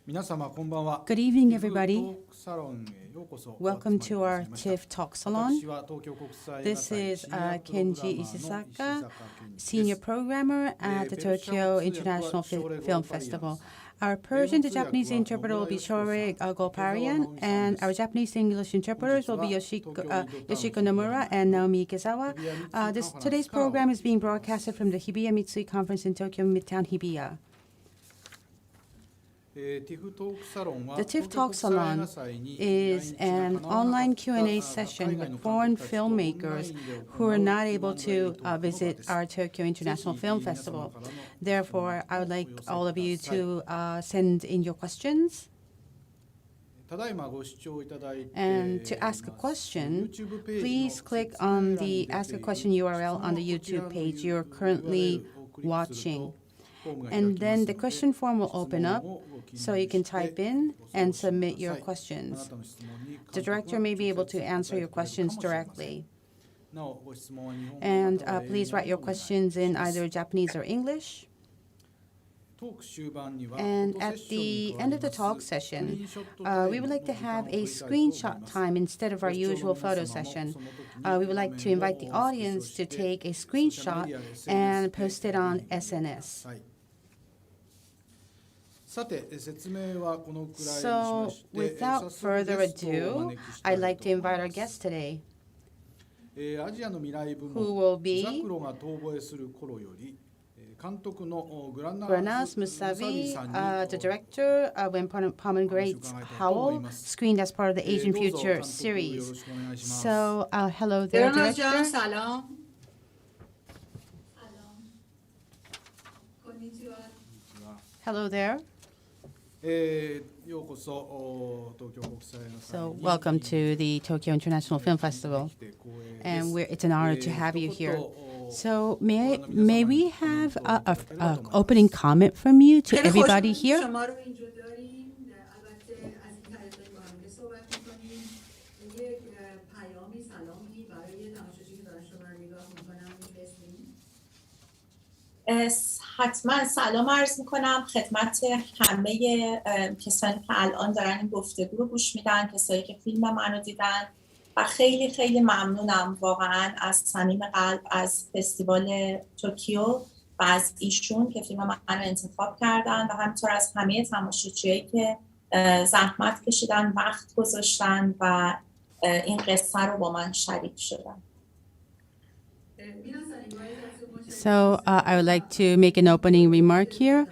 Good evening, everybody. Welcome to our TIFF Talk Salon. This is Kenji Ishisaka, Senior Programmer at the Tokyo International Film Festival. Our Persian to Japanese interpreter will be Shore Golparian, and our Japanese English interpreters will be Yoshiko Nomura and Naomi Ikezawa. Today's program is being broadcasted from the Hibiya Mitsui Conference in Tokyo, Midtown Hibiya. The TIFF Talk Salon is an online Q&A session with foreign filmmakers who are not able to visit our Tokyo International Film Festival. Therefore, I would like all of you to send in your questions. And to ask a question, please click on the Ask a Question URL on the YouTube page you're currently watching. And then the question form will open up, so you can type in and submit your questions. The director may be able to answer your questions directly. And please write your questions in either Japanese or English. And at the end of the talk session, we would like to have a screenshot time instead of our usual photo session. We would like to invite the audience to take a screenshot and post it on SNS. So, without further ado, I'd like to invite our guest today, who will be Granaz Moussavi, the director when Pomegranates Howl screened as part of the Asian Future series. So, hello there, director. Hello there. So, welcome to the Tokyo International Film Festival, and it's an honor to have you here. So, may we have an opening comment from you to everybody here? حتما سلام عرض میکنم خدمت همه کسانی که الان دارن این گفتگو رو گوش میدن، کسایی که فیلم منو دیدن، و خیلی خیلی ممنونم واقعا از صمیم قلب از فستیوال توکیو و از ایشون که فیلم منو انتخاب کردن و همینطور از همه تماشاچیایی که زحمت کشیدن، وقت گذاشتن و این قصه رو با من شریک شدن. So I would like to make an opening remark here.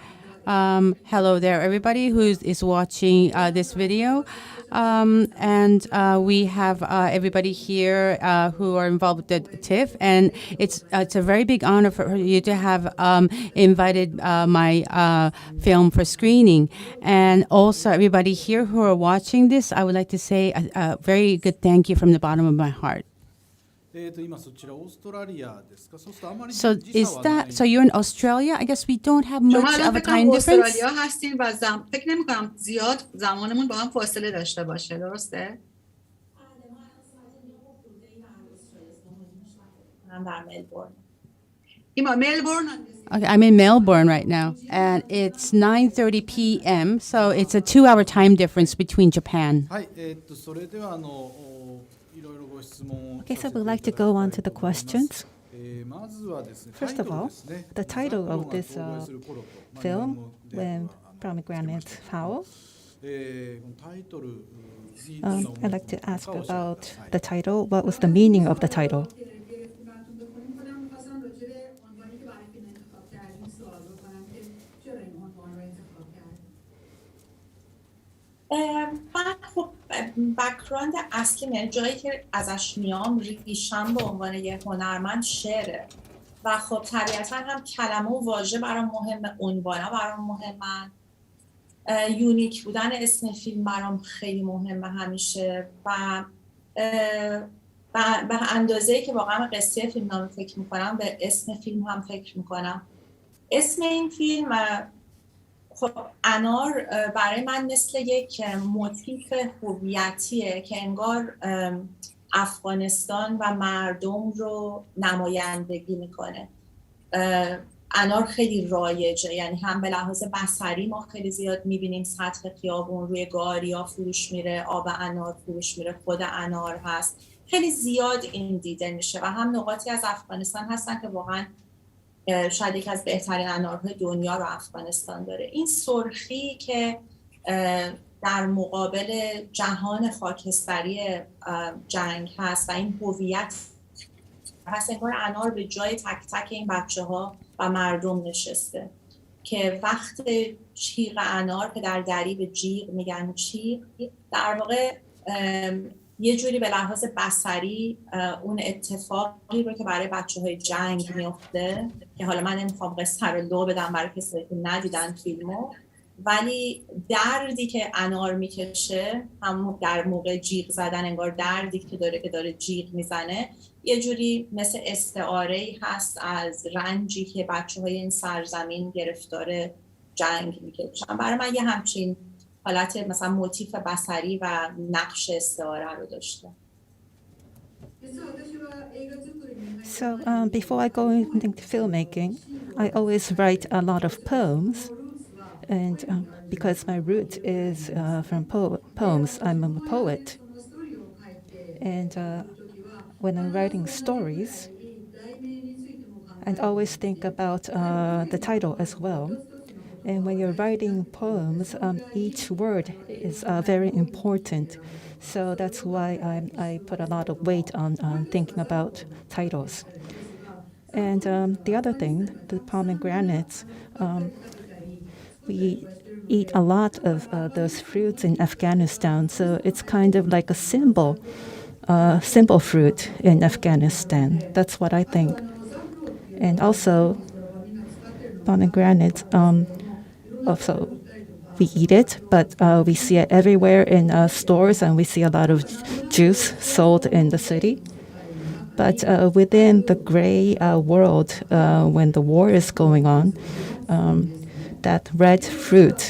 Hello there, everybody who is watching this video. And we have everybody here who are involved with TIFF. And it's a very big honor for you to have invited my film for screening. And also everybody here who are watching this, I would like to say a very good thank you from the bottom of my heart. So you're in Australia? I guess we don't have much of a time difference. Okay, I'm in Melbourne right now, and it's 9:30 p.m., so it's a 2-hour time difference between Japan. Okay, so we'd like to go on to the questions. First of all, the title of this film, Pomegranates Howl. I'd like to ask about the title. What was the meaning of the title? من خب بک‌گراند اصلی یعنی جایی که ازش میام ریشم به عنوان یه هنرمند شعره و خب طبیعتا هم کلمه و واژه برام مهمه، عنوانا برام مهمن، یونیک بودن اسم فیلم برام خیلی مهمه همیشه و به اندازه‌ای که واقعا به قصه فیلمنامه فکر میکنم به اسم فیلم هم فکر میکنم. اسم این فیلم خب انار برای من مثل یک موتیف هویتیه که انگار افغانستان و مردم رو نمایندگی میکنه. انار خیلی رایجه، یعنی هم به لحاظ بصری ما خیلی زیاد میبینیم سطح خیابون روی گاریا فروش میره، آب انار فروش میره، خود انار هست، خیلی زیاد این دیده میشه و هم نقاطی از افغانستان هستن که واقعا شاید یکی از بهترین انارهای دنیا رو افغانستان داره. این سرخی که در مقابل جهان خاکستری جنگ هست و این هویت هست، انگار انار به جای تک تک این بچه ها و مردم نشسته که وقت چیق انار که در دری به جیغ میگن چیق، در واقع یه جوری به لحاظ بصری اون اتفاقی رو که برای بچه های جنگ میفته که حالا من نمیخوام قصه رو لو بدم برای کسایی که ندیدن فیلمو، ولی دردی که انار میکشه هم در موقع جیغ زدن، انگار دردی که داره جیغ میزنه یه جوری مثل استعاره‌ای هست از رنجی که بچه‌های این سرزمین گرفتار جنگ میکشن. برای من یه همچین حالت مثلا موتیف بصری و نقش استعاره رو داشته. So before I go into filmmaking, I always write a lot of poems. And because my root is from poems, I'm a poet. And when I'm writing stories, I always think about the title as well. And when you're writing poems, each word is very important. So that's why I put a lot of weight on thinking about titles. And the other thing, the pomegranates, we eat a lot of those fruits in Afghanistan, so it's kind of like a symbol fruit in Afghanistan. That's what I think. And also, pomegranates, also we eat it, but we see it everywhere in stores, and we see a lot of juice sold in the city. But within the gray world, when the war is going on, that red fruit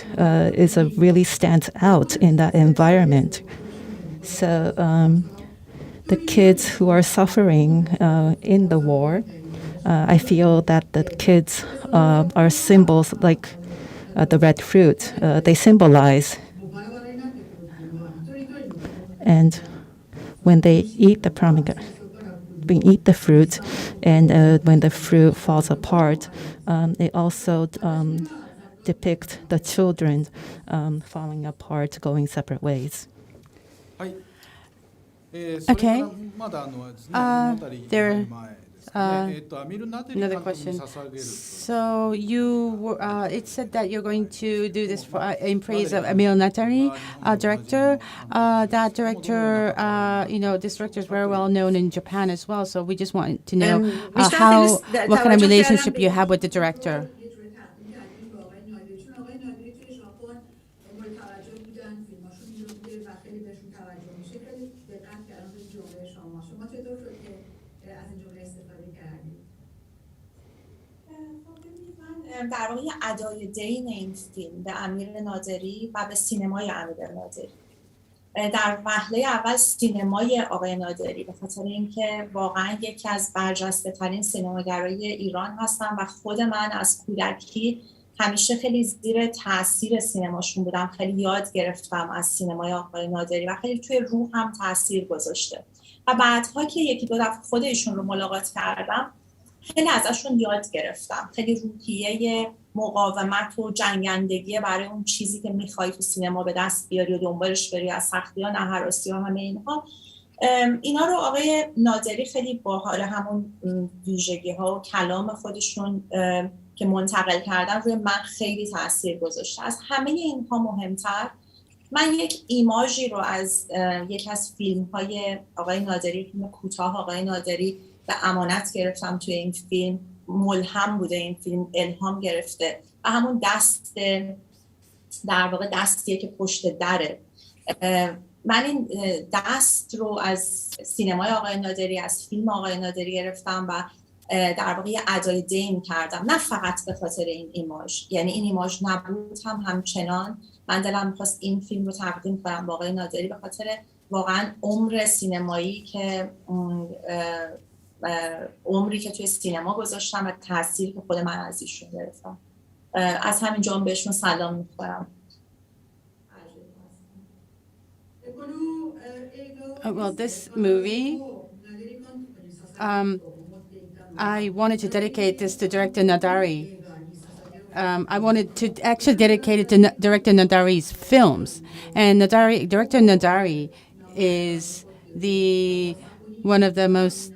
really stands out in that environment. So the kids who are suffering in the war, I feel that the kids are symbols like the red fruit. They symbolize. And when they eat the pomegranate, we eat the fruit, and when the fruit falls apart, it also depict the children falling apart, going separate ways. Okay. Another question. So it said that you're going to do this in praise of Emil Natari, director. That director, this director is very well known in Japan as well. So we just want to know what kind of relationship you have with the director. در واقع ادای دین این فیلم به امیر نادری و به سینمای امیر نادری، در وهله اول سینمای آقای نادری، به خاطر اینکه واقعا یکی از برجسته ترین سینماگرای ایران هستم و خود من از کودکی همیشه خیلی زیر تاثیر سینماشون بودم، خیلی یاد گرفتم از سینمای آقای نادری و خیلی توی روح هم تاثیر گذاشته. و بعدها که یکی دو دفعه خود ایشون رو ملاقات کردم خیلی ازشون یاد گرفتم، خیلی روحیه مقاومت و جنگندگی برای اون چیزی که میخوای تو سینما به دست بیاری و دنبالش بری، از سختی ها نهراسی ها، همه اینا رو آقای نادری خیلی با حال همون ویژگی ها و کلام خودشون که منتقل کردن روی من خیلی تاثیر گذاشته. از همه اینها مهمتر من یک ایماژی رو از یک از فیلم های آقای نادری، فیلم کوتاه آقای نادری به امانت گرفتم. توی این فیلم ملهم بوده، این فیلم الهام گرفته و همون دست، در واقع دستیه که پشت دره. من این دست رو از سینمای آقای نادری، از فیلم آقای نادری گرفتم و در واقع ادای دین کردم، نه فقط به خاطر این ایماژ، یعنی این ایماژ نبود هم همچنان من دلم می‌خواست این فیلم رو تقدیم کنم با آقای نادری به خاطر واقعا عمر سینمایی که عمری که توی سینما گذاشتم و تأثیری که خود من از ایشون گرفتم. از همینجا بهشون سلام می‌کنم. Well, this movie, I wanted to dedicate this to director Nadari. I wanted to actually dedicate it to director Nadari's films. And director Nadari is one of the most,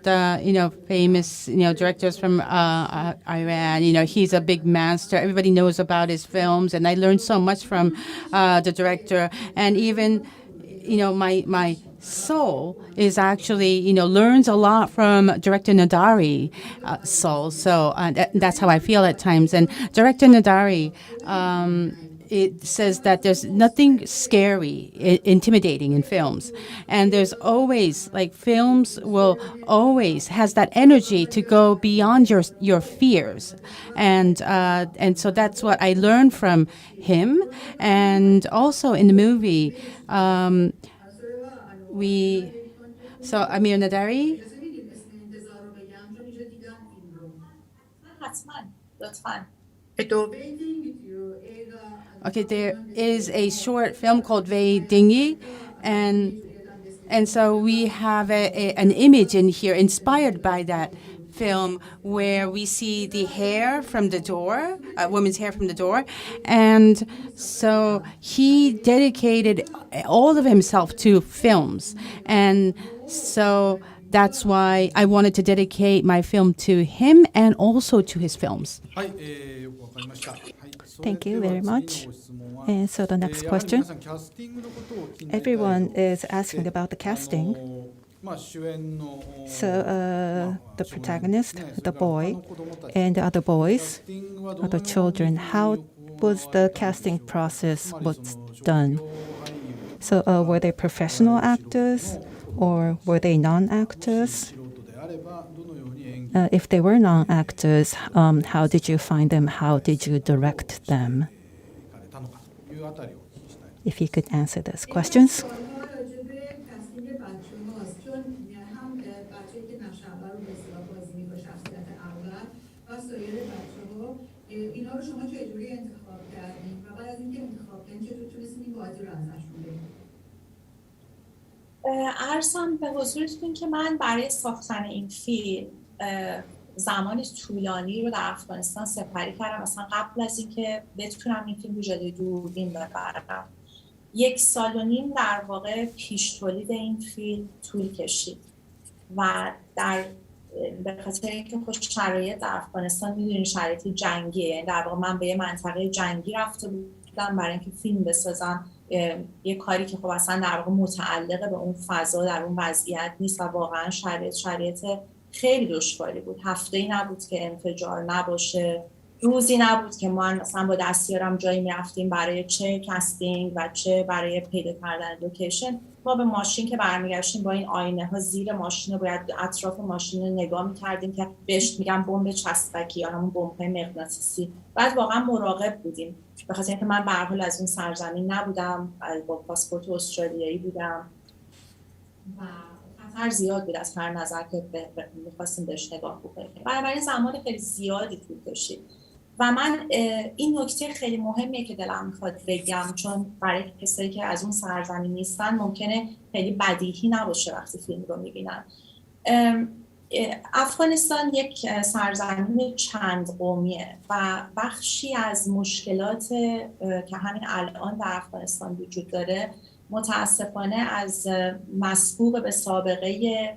famous, directors from Iran. He's a big master. Everybody knows about his films, and I learned so much from the director. And even, my soul is actually, learns a lot from director Nadari soul. So that's how I feel at times. And director Nadari, it says that there's nothing scary, intimidating in films. And there's always, films will always has that energy to go beyond your fears. And so that's what I learned from him. And also in the movie, so Amir Nadari. Okay, there is a short film called Vei Dingi, and so we have an image in here inspired by that film where we see the hair from the door, a woman's hair from the door. And so he dedicated all of himself to films. And so that's why I wanted to dedicate my film to him and also to his films. Thank you very much. And so the next question. Everyone is asking about the casting. So the protagonist, the boy, and the other boys, other children, how was the casting process was done? So were they professional actors or were they non-actors? If they were non-actors, how did you find them? How did you direct them? If you could answer those questions. عرضم به حضورتون که من برای ساختن این فیلم زمان طولانی رو در افغانستان سپری کردم، مثلا قبل از اینکه بتونم این فیلم رو جلوی دوربین ببرم 1.5 سال در واقع پیش تولید این فیلم طول کشید و به خاطر اینکه شرایط در افغانستان میدونین شرایط جنگیه، یعنی در واقع من به یه منطقه جنگی رفته بودم برای اینکه فیلم بسازم، یه کاری که خب اصلا در واقع متعلق به اون فضا در اون وضعیت نیست و واقعا شرایط خیلی دشواری بود. هفته‌ای نبود که انفجار نباشه، روزی نبود که ما مثلا با دستیارم جایی میرفتیم برای چه کاستینگ و چه برای پیدا کردن لوکیشن. ما به ماشین که برمیگشتیم با این آینه ها زیر ماشین رو باید اطراف ماشین رو نگاه میکردیم که بهش میگم بمب چسبکی یا همون بمب‌های مغناطیسی. بعد واقعا مراقب بودیم به خاطر اینکه من به هر حال از اون سرزمین نبودم، با پاسپورت استرالیایی بودم و خطر زیاد بود از هر نظر که می‌خواستیم بهش نگاه بکنیم. بنابراین زمان خیلی زیادی طول کشید و من این نکته خیلی مهمیه که دلم میخواد بگم، چون برای کسایی که از اون سرزمین نیستن ممکنه خیلی بدیهی نباشه وقتی فیلم رو میبینن. افغانستان یک سرزمین چند قومیه و بخشی از مشکلات که همین الان در افغانستان وجود داره متاسفانه از مسبوق به سابقه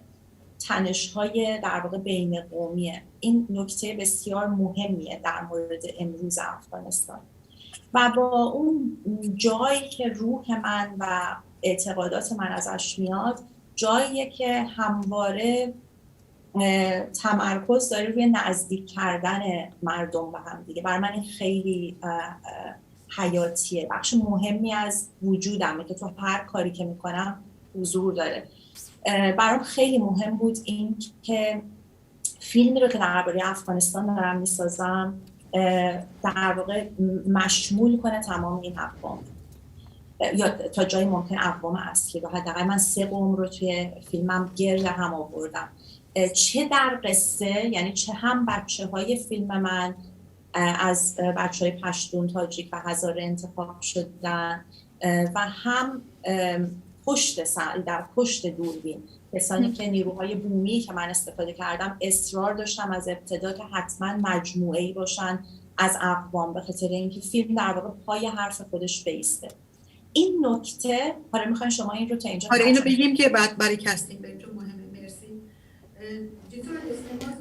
تنش‌های در واقع بین قومیه. این نکته بسیار مهمیه در مورد امروز افغانستان و با اون جایی که روح من و اعتقادات من ازش میاد، جاییه که همواره تمرکز داره روی نزدیک کردن مردم به هم دیگه. برای من این خیلی حیاتیه، بخش مهمی از وجودمه که تو هر کاری که میکنم حضور داره. برام خیلی مهم بود این که فیلمی رو که درباره افغانستان دارم میسازم در واقع مشمول کنه تمام این اقوام یا تا جایی ممکن اقوام اصلی رو. حداقل من 3 قوم رو توی فیلمم گرد هم آوردم چه در قصه، یعنی چه هم بچه های فیلم من از بچه های پشتون، تاجیک و هزاره انتخاب شدن و هم در پشت دوربین کسانی که نیروهای بومی که من استفاده کردم اصرار داشتم از ابتدا که حتما مجموعه‌ای باشن از اقوام، به خاطر اینکه فیلم در واقع پای حرف خودش بیسته. این نکته حالا میخواین شما این رو تا اینجا اینو بگیم که بعد برای کاستینگ بریم، چون مهمه. مرسی.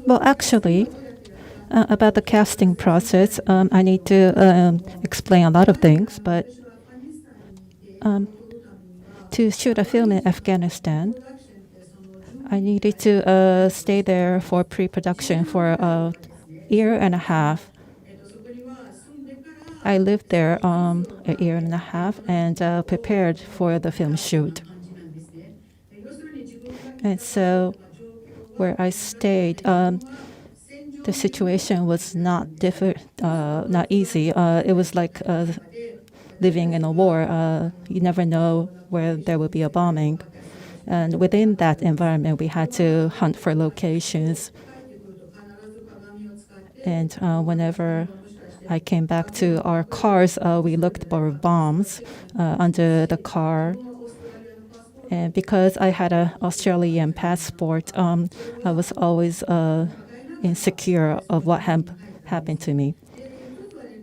Well, actually, about the casting process, I need to explain a lot of things, but to shoot a film in Afghanistan, I needed to stay there for pre-production for a year and a half. I lived there a year and a half and prepared for the film shoot. And so where I stayed, the situation was not easy. It was like living in a war. You never know where there will be a bombing. And within that environment, we had to hunt for locations. And whenever I came back to our cars, we looked for bombs under the car. And because I had an Australian passport, I was always insecure of what happened to me.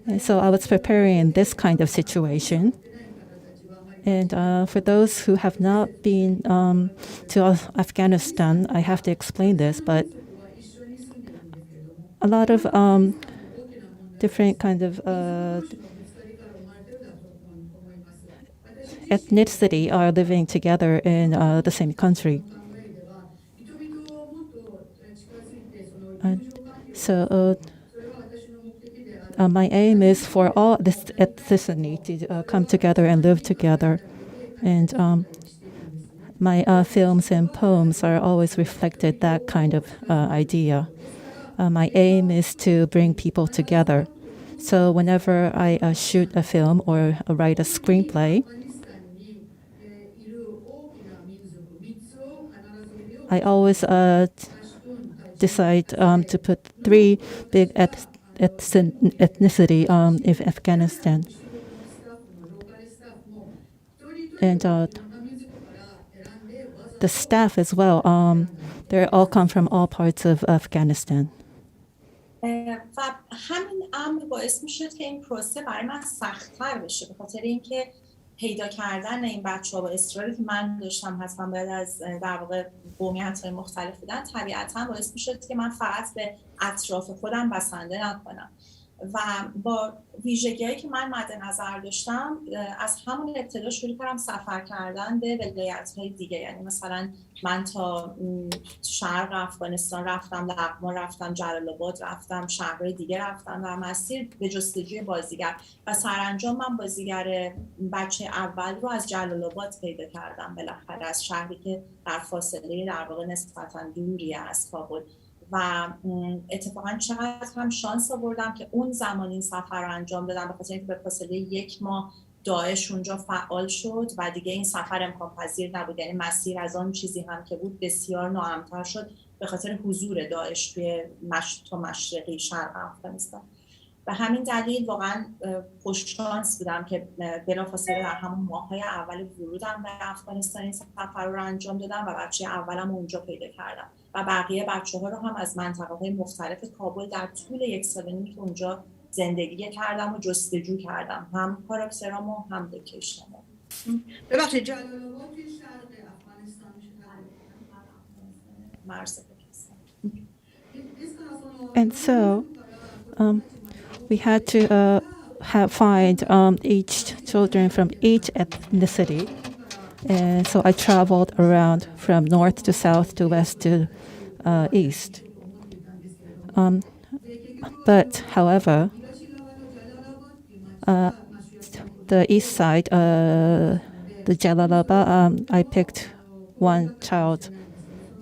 And so I was preparing this kind of situation. And for those who have not been to Afghanistan, I have to explain this, but a lot of different kind of ethnicity are living together in the same country. So my aim is for all this ethnicity to come together and live together. And my films and poems are always reflected that kind of idea. My aim is to bring people together. So whenever I shoot a film or write a screenplay, I always decide to put 3 big ethnicity in Afghanistan. And the staff as well, they all come from all parts of Afghanistan. و همین امر باعث میشد که این پروسه برای من سخت‌تر بشه، به خاطر اینکه پیدا کردن این بچه‌ها با اصراری که من داشتم حتما باید از در واقع قومیت‌های مختلف بودن، طبیعتاً باعث میشد که من فقط به اطراف خودم بسنده نکنم و با ویژگی‌هایی که من مد نظر داشتم از همون ابتدا شروع کردم سفر کردن به ولایت‌های دیگه. یعنی مثلا من تا شرق افغانستان رفتم، لغمان رفتم، جلال آباد رفتم، شهرهای دیگه رفتم و مسیر به جستجوی بازیگر و سرانجام من بازیگر بچه اول رو از جلال آباد پیدا کردم، بالاخره از شهری که در فاصله در واقع نسبتاً دوریه از کابل. و اتفاقا چقدر هم شانس آوردم که اون زمان این سفر رو انجام دادم، به خاطر اینکه به فاصله 1 ماه داعش اونجا فعال شد و دیگه این سفر امکان پذیر نبود. یعنی مسیر از آن چیزی هم که بود بسیار ناامن‌تر شد به خاطر حضور داعش توی مشرقی شرق افغانستان. و همین دلیل واقعا خوششانس بودم که بلافاصله در همون ماه‌های اول ورودم به افغانستان این سفر رو انجام دادم و بچه اولم اونجا پیدا کردم و بقیه بچه‌ها رو هم از منطقه‌های مختلف کابل در طول 1 سال و نیم که اونجا زندگی کردم و جستجو کردم، هم کاراکترامو هم لوکیشنمو. ببخشید جلال آباد توی شرق افغانستان میشه؟ مرز پاکستان. And so we had to find each children from each ethnicity. And so I traveled around from north to south to west to east. But however, the east side, the Jalalabad, I picked one child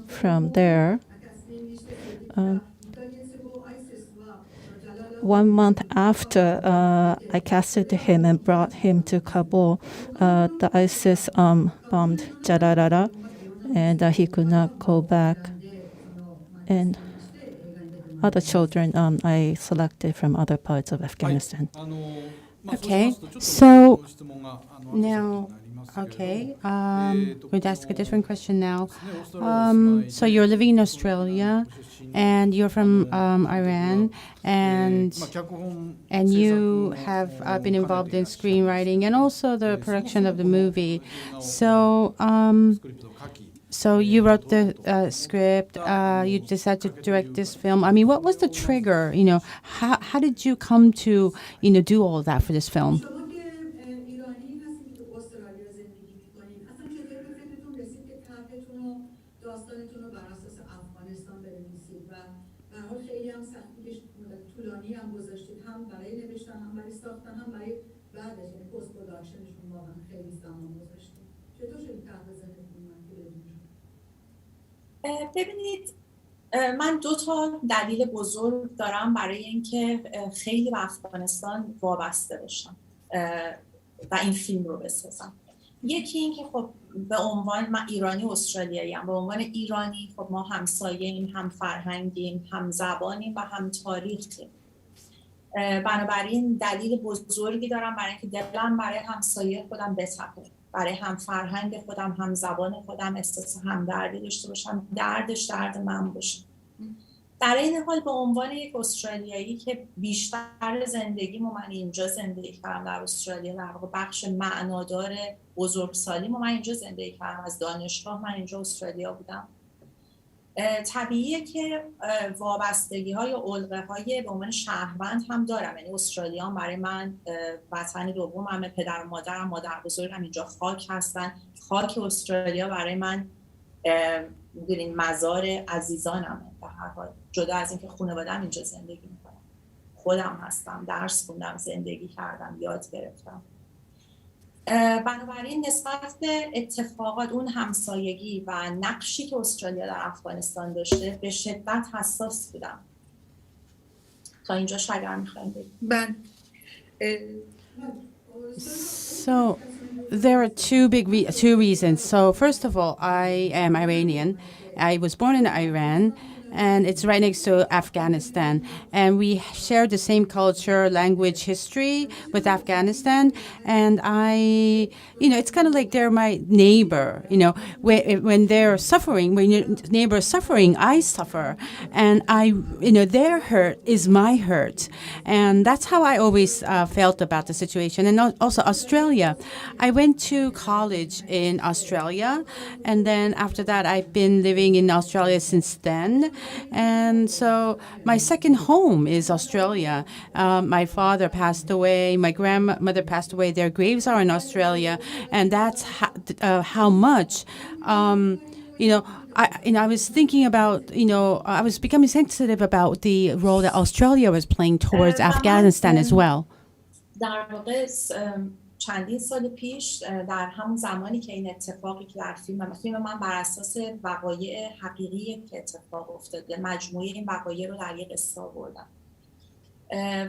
from there. 1 month after I casted him and brought him to Kabul, the ISIS bombed Jalalabad, and he could not go back. And other children I selected from other parts of Afghanistan. Okay, so now, okay, going to ask a different question now. So you're living in Australia, and you're from Iran, and you have been involved in screenwriting and also the production of the movie. So, so you wrote the script. You decided to direct this film. I mean, what was the trigger? You know, how did you come to do all of that for this film? شما که ایرانی هستید که تو استرالیا زندگی میکنید اصلا چطور به فکرتون رسید که طرحتون و داستانتون رو بر اساس افغانستان بنویسید و به هر حال خیلی هم سختی مدت طولانی هم گذاشتید هم برای نوشتن هم برای ساختن هم برای بعدش یعنی پست پروداکشنشون واقعا خیلی زمان گذاشتید چطور شد طرح به ذهنتون اومد که بدون شد؟ ببینید من 2 تا دلیل بزرگ دارم برای اینکه خیلی به افغانستان وابسته باشم و این فیلم رو بسازم. یکی این که خب به عنوان من ایرانی استرالیایی ام، به عنوان ایرانی خب ما همسایه‌ایم، هم فرهنگیم، هم زبانیم و هم تاریخیم. بنابراین دلیل بزرگی دارم برای اینکه دلم برای همسایه خودم بتپه، برای هم فرهنگ خودم، هم زبان خودم احساس همدردی داشته باشم، دردش درد من باشه. در این حال به عنوان یک استرالیایی که بیشتر زندگیمو من اینجا زندگی کردم در استرالیا، در واقع بخش معنادار بزرگسالیمو من اینجا زندگی کردم، از دانشگاه من اینجا استرالیا بودم، طبیعیه که وابستگی‌های یا علقه‌های به عنوان شهروند هم دارم. یعنی استرالیا هم برای من وطن دومم، پدر و مادرم، مادر بزرگم اینجا خاک هستن. خاک استرالیا برای من می‌دونین مزار عزیزانمه به هر حال، جدا از اینکه خانواده‌ام اینجا زندگی می‌کنم. خودم هستم، درس خوندم، زندگی کردم، یاد گرفتم. بنابراین نسبت به اتفاقات اون همسایگی و نقشی که استرالیا در افغانستان داشته به شدت حساس بودم. تا اینجا اگر می‌خوایم بگیم. بله. So there are two reasons. So first of all, I am Iranian. I was born in Iran, and it's right next to Afghanistan. And we share the same culture, language, history with Afghanistan. And it's kind of like they're my neighbor. When they're suffering, when your neighbor is suffering, I suffer. And their hurt is my hurt. And that's how I always felt about the situation. And also Australia. I went to college in Australia. And then after that, I've been living in Australia since then. And so my second home is Australia. My father passed away. My grandmother passed away. Their graves are in Australia. And that's how much, I was thinking about, I was becoming sensitive about the role that Australia was playing towards Afghanistan as well. در واقع چندین سال پیش در همون زمانی که این اتفاقی که در فیلم من بر اساس وقایع حقیقی که اتفاق افتاده، مجموعه این وقایع رو در یک قصه آوردم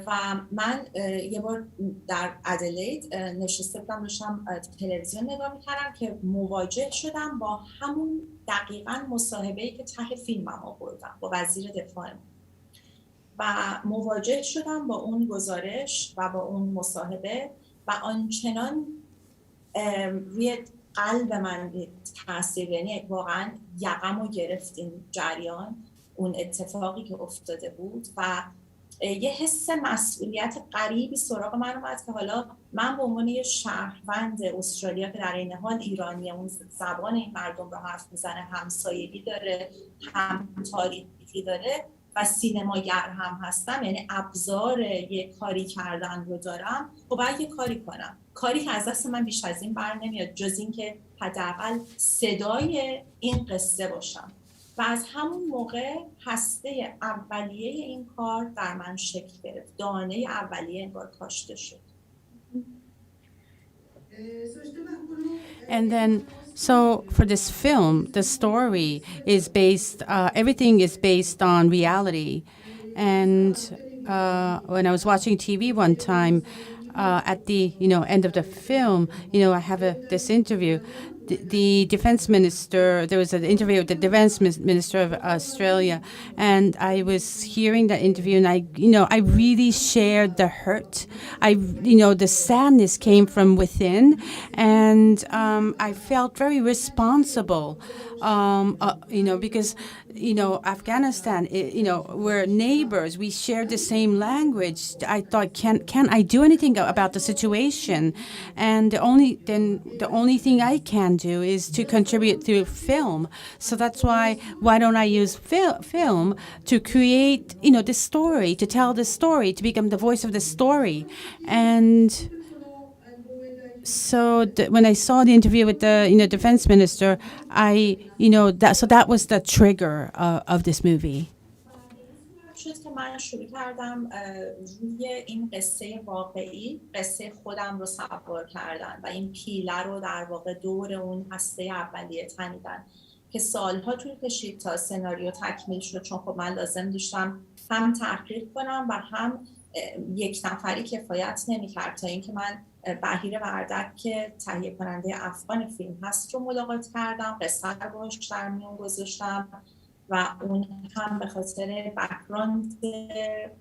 و من یه بار در ادلید نشسته بودم داشتم تلویزیون نگاه میکردم که مواجه شدم با همون دقیقاً مصاحبه‌ای که ته فیلمم آوردم با وزیر دفاعم و مواجه شدم با اون گزارش و با اون مصاحبه و آنچنان روی قلب من تاثیر، یعنی واقعا یقمو گرفت این جریان، اون اتفاقی که افتاده بود و یه حس مسئولیت غریبی سراغ من اومد که حالا من به عنوان یه شهروند استرالیا که در این حال ایرانیه، اون زبان این مردم رو حرف میزنه، همسایگی داره، هم تاریخی داره و سینماگر هم هستم، یعنی ابزار یه کاری کردن رو دارم، خب باید یه کاری کنم، کاری که از دست من بیش از این بر نمیاد جز این که حداقل صدای این قصه باشم. و از همون موقع هسته اولیه این کار در من شکل گرفت، دانه اولیه انگار کاشته شد. And then, so for this film, the story is based, everything is based on reality. And when I was watching TV one time, at the end of the film, I have this interview the defense minister, there was an interview with the defense minister of Australia, and I was hearing that interview, and I really shared the hurt. The sadness came from within, and I felt very responsible, because, Afghanistan, we're neighbors. We share the same language. I thought, can I do anything about the situation? And the only thing I can do is to contribute through film. So that's why don't I use film to create, the story, to tell the story, to become the voice of the story. And so when I saw the interview with the defense minister, that was the trigger of this movie. شد که من شروع کردم روی این قصه واقعی، قصه خودم رو سوار کردن و این پیله رو در واقع دور اون هسته اولیه تنیدن که سالها طول کشید تا سناریو تکمیل شد، چون خب من لازم داشتم هم تحقیق کنم و هم یک نفری کفایت نمی‌کرد تا اینکه من بهیر وردک که تهیه کننده افغان فیلم هست رو ملاقات کردم، قصه رو باهاش در میون گذاشتم و اون هم به خاطر بک‌گراند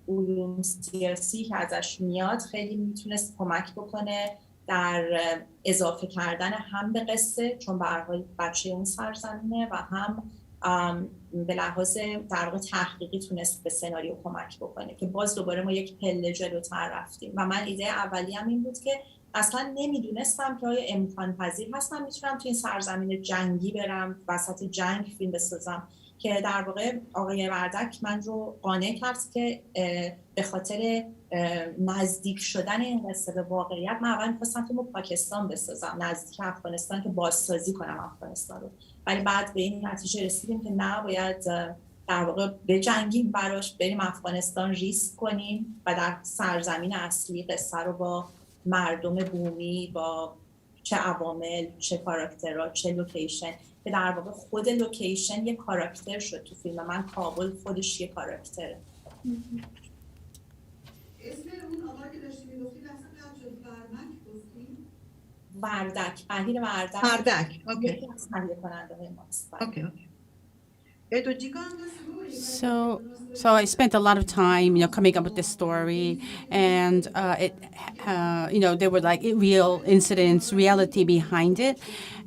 علوم سیاسی که ازش میاد خیلی میتونست کمک بکنه در اضافه کردن هم به قصه، چون به هر حال بچه اون سرزمینه، و هم به لحاظ در واقع تحقیقی تونست به سناریو کمک بکنه که باز دوباره ما یک پله جلوتر رفتیم. و من ایده اولیه‌ام این بود که اصلا نمیدونستم که آیا امکان پذیر هستم میتونم تو این سرزمین جنگی برم وسط جنگ فیلم بسازم، که در واقع آقای وردک من رو قانع کرد که به خاطر نزدیک شدن این قصه به واقعیت من اول می‌خواستم فیلم پاکستان بسازم، نزدیک افغانستان، که بازسازی کنم افغانستان رو، ولی بعد به این نتیجه رسیدیم که نه، باید در واقع بجنگیم براش، بریم افغانستان، ریسک کنیم و در سرزمین اصلی قصه رو با مردم بومی، با چه عوامل، چه کاراکترها، چه لوکیشن، که در واقع خود لوکیشن یک کاراکتر شد تو فیلم من. کابل خودش یک کاراکتره. اسم اون آقا که داشتی میگفتی اصلا قبل شد وردک، بهیر وردک. وردک، اوکی. یکی از تهیه کننده های ماست. اوکی. So I spent a lot of time, coming up with this story, and there were like real incidents, reality behind it,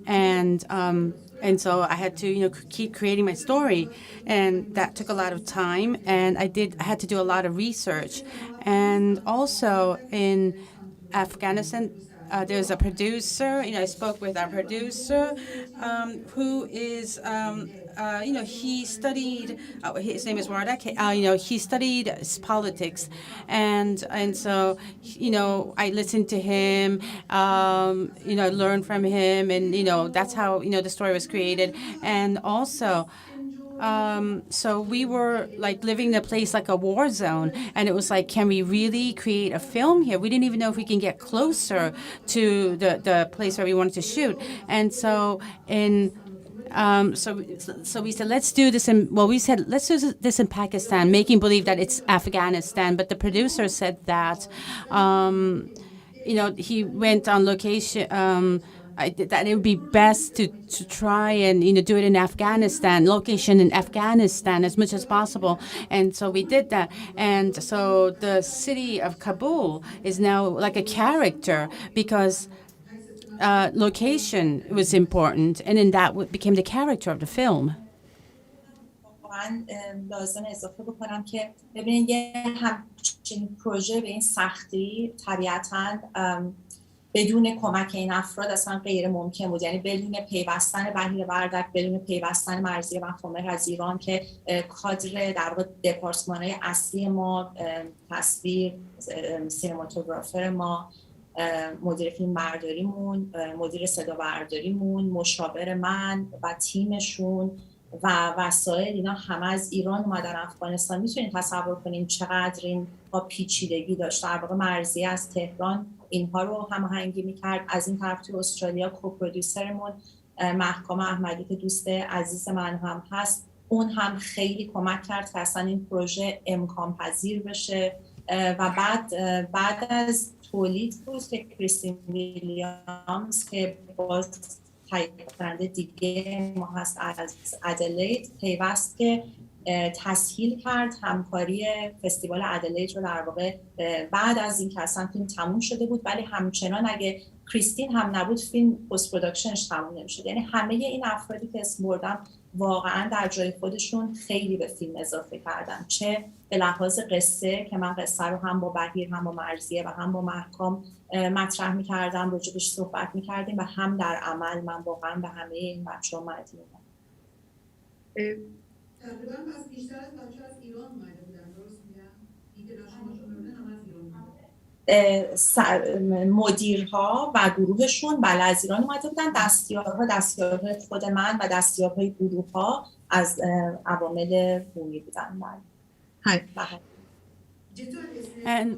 and so I had to, keep creating my story, and that took a lot of time, and I had to do a lot of research, and also in Afghanistan. There's a producer. I spoke with our producer, who is, he studied. His name is Wardak. He studied politics, and so I listened to him. Learned from him, and that's how the story was created, and also. So we were like living in a place like a war zone, and it was like, can we really create a film here? We didn't even know if we can get closer to the place where we wanted to shoot. And so so we said, let's do this let's do this in Pakistan, making believe that it's Afghanistan. But the producer said that he went on location. That it would be best to try and do it in Afghanistan, location in Afghanistan as much as possible, and so we did that. And so the city of Kabul is now like a character because location was important, and then that became the character of the film. من لازم اضافه بکنم که ببینید یه همچین پروژه به این سختی طبیعتاً بدون کمک این افراد اصلا غیر ممکن بود، یعنی بدون پیوستن بهیر وردک، بدون پیوستن مرضیه مفاهیم از ایران که کادر در واقع دپارتمان‌های اصلی ما، تصویر، سینماتوگرافر ما، مدیر فیلم برداریمون، مدیر صدا برداریمون، مشاور من و تیمشون و وسایل، اینا همه از ایران اومدن افغانستان. میتونید تصور کنیم چقدر این با پیچیدگی داشت. در واقع مرضیه از تهران اینها رو هماهنگی میکرد. از این طرف تو استرالیا کوپرودوسرمون محکوم احمدی که دوست عزیز من هم هست، اون هم خیلی کمک کرد که اصلا این پروژه امکان پذیر بشه. و بعد از تولید بود که کریستین ویلیامز که باز تهیه کننده دیگه ما هست از ادلید پیوست که تسهیل کرد همکاری فستیوال ادلید رو در واقع بعد از این که اصلا فیلم تموم شده بود، ولی همچنان اگه کریستین هم نبود فیلم پست پروداکشنش تموم نمیشد. یعنی همه این افرادی که اسم بردم واقعا در جای خودشون خیلی به فیلم اضافه کردن، چه به لحاظ قصه که من قصه رو هم با بهیر هم با مرضیه و هم با محکام مطرح می‌کردم، راجبش صحبت می‌کردیم، و هم در عمل من واقعا به همه این بچه‌ها مدیونم. تقریبا از بیشتر از بچه از ایران اومده بودن، درست میگم؟ این که شما شمرده هم از ایران بودن. مدیرها و گروهشون بله از ایران اومده بودن، دستیارهای خود من و دستیارهای گروه‌ها از عوامل بومی بودن. بله. And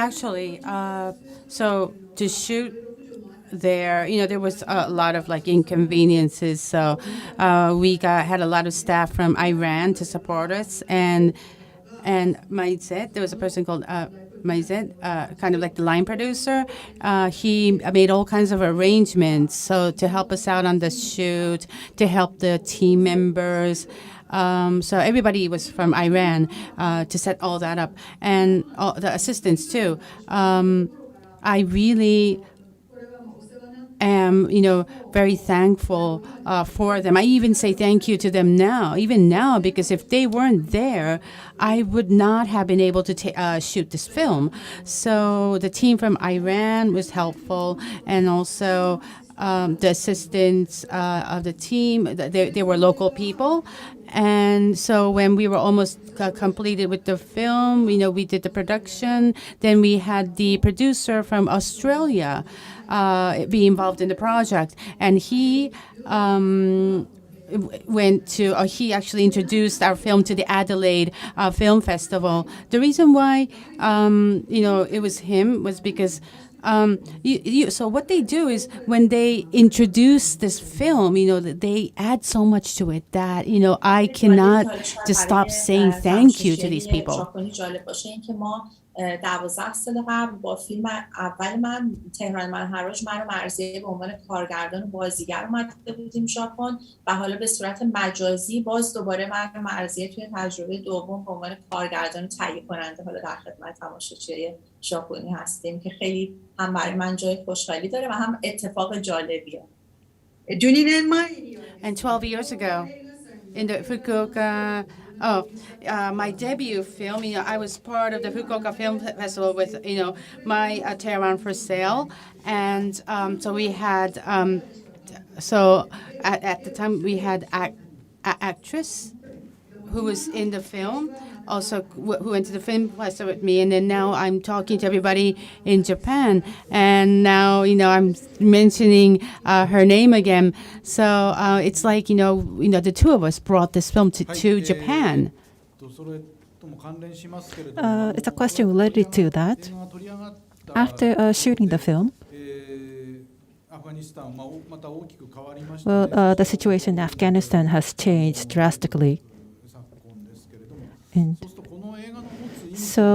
actually, so to shoot there, there was a lot of like inconveniences. So we had a lot of staff from Iran to support us, and Maizet, there was a person called Maizet, kind of like the line producer. He made all kinds of arrangements so to help us out on the shoot, to help the team members. So everybody was from Iran to set all that up, and all the assistants too. I really am, very thankful for them. I even say thank you to them even now, because if they weren't there, I would not have been able to shoot this film. So the team from Iran was helpful, and also the assistants of the team, they were local people. And so when we were almost completed with the film, we did the production. Then we had the producer from Australia be involved in the project. And he he actually introduced our film to the Adelaide Film Festival. The reason why, it was him was because so what they do is when they introduce this film, they add so much to it that, I cannot just stop saying thank you to these people. 12 سال قبل با فیلم اول من تهران من هراج من و مرضیه به عنوان کارگردان و بازیگر اومده بودیم ژاپن، و حالا به صورت مجازی باز دوباره من و مرضیه توی تجربه دوم به عنوان کارگردان و تهیه کننده حالا در خدمت تماشاچی ژاپنی هستیم که خیلی هم برای من جای خوشحالی داره و هم اتفاق جالبیه. And 12 years ago in the Fukuoka my debut film, I was part of the Fukuoka Film Festival with, my Tehran for Sale. And so we had, at the time we had an actress who was in the film, also who went to the film festival with me. And then now I'm talking to everybody in Japan. And now, I'm mentioning her name again. So it's like, the two of us brought this film to Japan. It's a question related to that. After shooting the film, the situation in Afghanistan has changed drastically. And so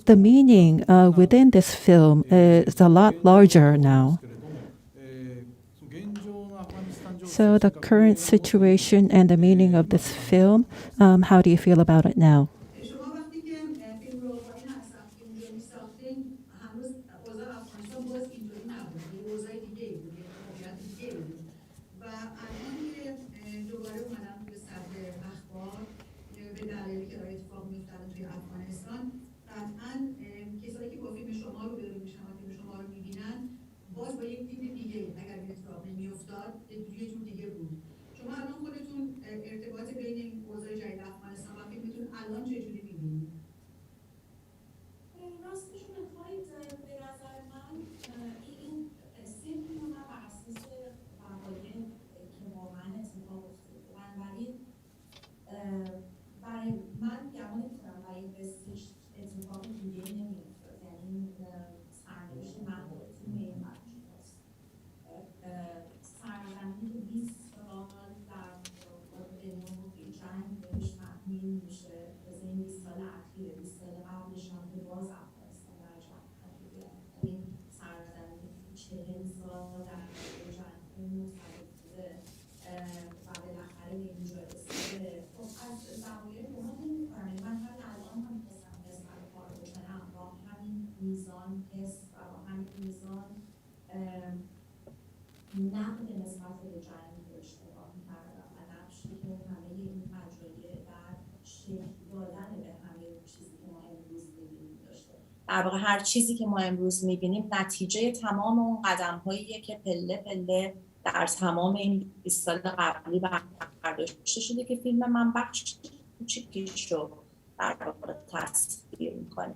the meaning within this film is a lot larger now. So the current situation and the meaning of this film, how do you feel about it now? نقد نسبت به جنگ رو اشتباه می‌کردم و نقشی که همه این مجایع در شکل دادن به همه اون چیزی که ما امروز می‌بینیم داشته. در واقع هر چیزی که ما امروز می‌بینیم نتیجه تمام اون قدم‌هاییه که پله پله در تمام این 20 سال قبلی برداشته شده که فیلم من بخش کوچیکیش رو در واقع تصویر می‌کنه.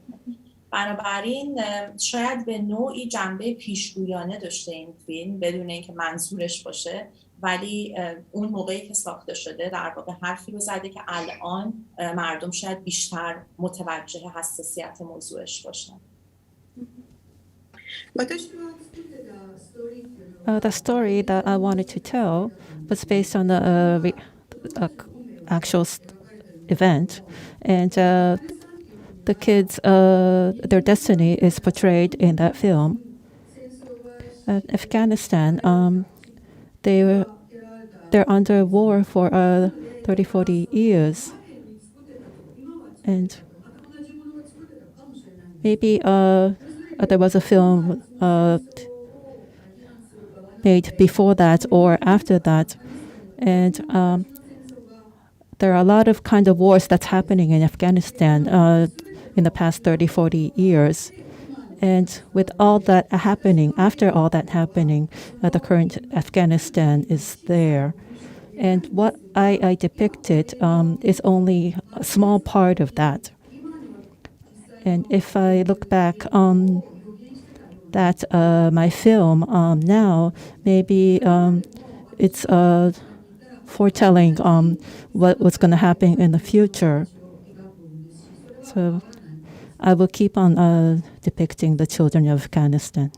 بنابراین شاید به نوعی جنبه پیشگویانه داشته این فیلم بدون اینکه منظورش باشه، ولی اون موقعی که ساخته شده در واقع حرفی رو زده که الان مردم شاید بیشتر متوجه حساسیت موضوعش باشن. The story that I wanted to tell was based on a actual event, and the kids, their destiny is portrayed in that film. Afghanistan, they're under war for 30, 40 years, and maybe there was a film made before that or after that, and there are a lot of kind of wars that's happening in Afghanistan in the past 30, 40 years. And with all that happening, after all that happening, the current Afghanistan is there. And what I depicted is only a small part of that. And if I look back on that, my film now, maybe it's foretelling what's going to happen in the future. So I will keep on depicting the children of Afghanistan.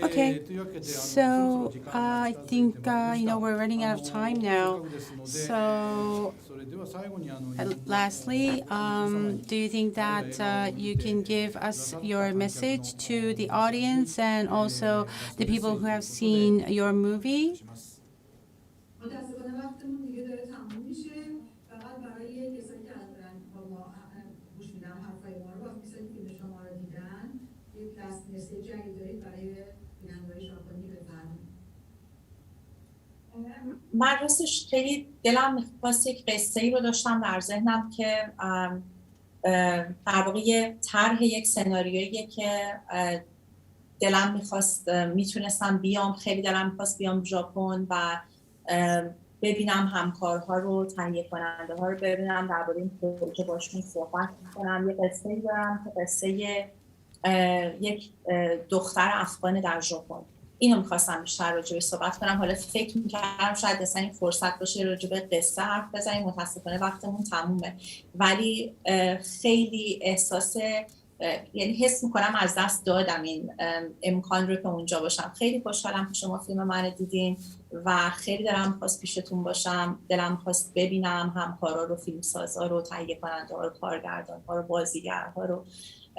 Okay, so I think we're running out of time now. So lastly, do you think that you can give us your message to the audience and also the people who have seen your movie? من راستش خیلی دلم می‌خواست یک قصه‌ای رو داشتم در ذهنم که در واقع یه طرح یک سناریویی که دلم می‌خواست میتونستم بیام، خیلی دلم می‌خواست بیام ژاپن و ببینم همکارها رو، تهیه کننده ها رو ببینم، درباره این پروژه باشون صحبت کنم. یه قصه‌ای دارم که قصه یک دختر افغان در ژاپن. اینو می‌خواستم بیشتر راجع بهش صحبت کنم. حالا فکر می‌کردم شاید مثلا این فرصت باشه راجع به قصه حرف بزنیم، متأسفانه وقتمون تمومه. ولی خیلی احساس، یعنی حس می‌کنم از دست دادم این امکان رو که اونجا باشم. خیلی خوشحالم که شما فیلم منو دیدین و خیلی دلم خواست پیشتون باشم. دلم خواست ببینم همکارا رو، فیلمسازا رو، تهیه کننده ها رو، کارگردان‌ها رو، بازیگرها رو.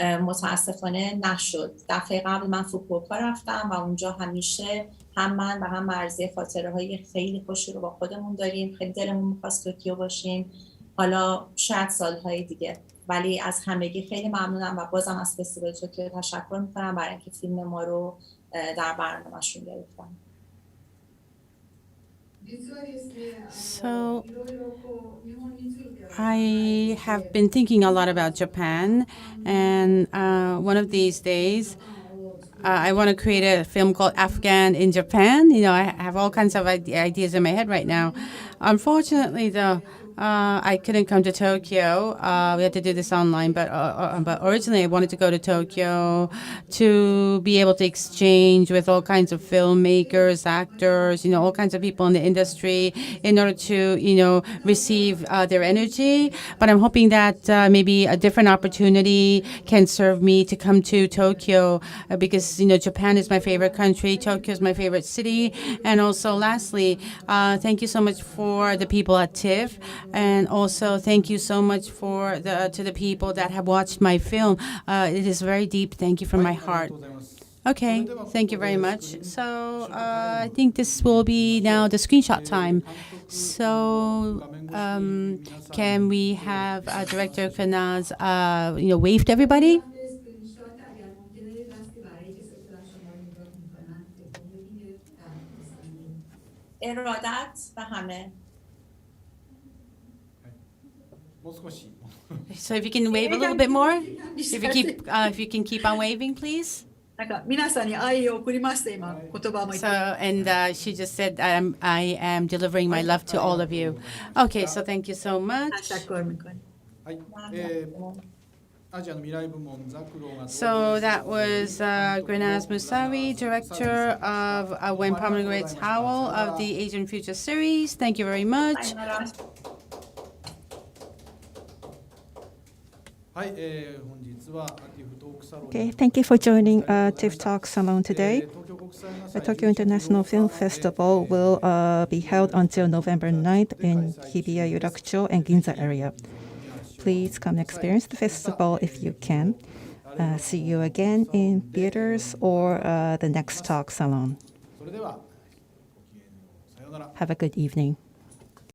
متاسفانه نشد. دفعه قبل من فوکوکا رفتم و اونجا همیشه هم من و هم مرزی خاطره‌های خیلی خوشی رو با خودمون داریم. خیلی دلمون می‌خواست توکیو باشیم، حالا شاید سالهای دیگه. ولی از همگی خیلی ممنونم و بازم از فستیوال توکیو تشکر می‌کنم برای اینکه فیلم ما رو در برنامه‌شون گرفتن. So I have been thinking a lot about Japan, and one of these days I want to create a film called Afghan in Japan. I have all kinds of ideas in my head right now. Unfortunately, though, I couldn't come to Tokyo. We had to do this online, but originally I wanted to go to Tokyo to be able to exchange with all kinds of filmmakers, actors, all kinds of people in the industry in order to, receive their energy. But I'm hoping that maybe a different opportunity can serve me to come to Tokyo because, Japan is my favorite country. Tokyo is my favorite city. And also, lastly, thank you so much for the people at TIFF. And also, thank you so much to the people that have watched my film. It is very deep. Thank you from my heart. Okay, thank you very much. So I think this will be now the screenshot time. So can we have Director Granaz, wave to everybody? ارادت و همه. So if you can wave a little bit more, if you can keep on waving, please. なんか皆さんに愛を送りまして今言葉も言って So and she just said I am delivering my love to all of you. Okay, so thank you so much. تشکر میکنیم. So that was Granaz Moussavi, director of When Pomegranates Howl of the Asian Future series. Thank you very much. Okay, thank you for joining TIFF Talk Salon today. The Tokyo International Film Festival will be held until November 9th in Hibiya, Yurakucho, and Ginza area. Please come and experience the festival if you can. See you again in theaters or the next Talk Salon. Have a good evening.